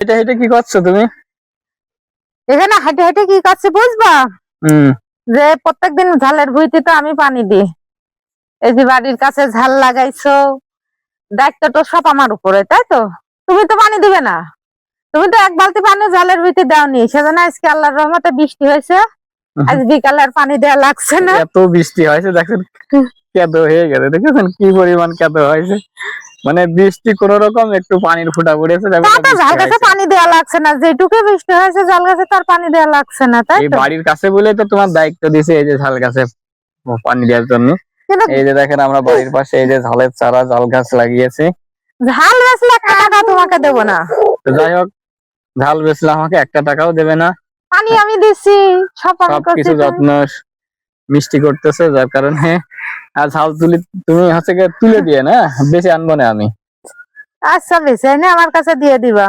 এটা এটা কি করছো তুমি? এখানে হাঁটে হাঁটে কি করছে বুঝবা? হুম। যে প্রত্যেকদিন ঝালের ভুঁইতে তো আমি পানি দিই। এই যে বাড়ির কাছে ঝাল লাগাইছো, দায়িত্ব তো সব আমার উপরে, তাই তো? তুমি তো পানি দিবে না। তুমি তো এক বালতি পানি ঝালের ভুঁইতে দাওনি, সেজন্য আজকে আল্লাহর রহমতে বৃষ্টি হয়েছে। আজ বিকালে আর পানি দেওয়া লাগছে না। এত বৃষ্টি হয়েছে দেখেন, কাদো হয়ে গেছে, দেখেছেন কি পরিমাণ কাদো হয়েছে। মানে বৃষ্টি কোন রকম একটু পানির ফুটা পড়েছে, তা তো ঝাল গাছে পানি দেওয়া লাগছে না, যেটুকু বৃষ্টি হয়েছে ঝাল গাছে তার পানি দেওয়া লাগছে না, তাই এই তো? বাড়ির কাছে বলে তো তোমার দায়িত্ব দিছে এই যে ঝাল গাছে পানি দেওয়ার জন্য। কিন্তু এই যে দেখেন আমরা বাড়ির পাশে এই যে ঝালের চারা, ঝাল গাছ লাগিয়েছি। ঝাল বেচলে 1 টাকা তোমাকে দেবো না। তো যাই হোক, ঝাল বেচলে আমাকে 1 টাকাও দেবে না। পানি আমি দিচ্ছি, সব আমি করছি। সবকিছু যত্ন মিষ্টি করতেছে, যার কারণে আর ঝাল তুমি হচ্ছে গিয়ে তুলে দিয়ে না, বেশি আনবো না আমি। আচ্ছা বেশি এনে আমার কাছে দিয়ে দিবা।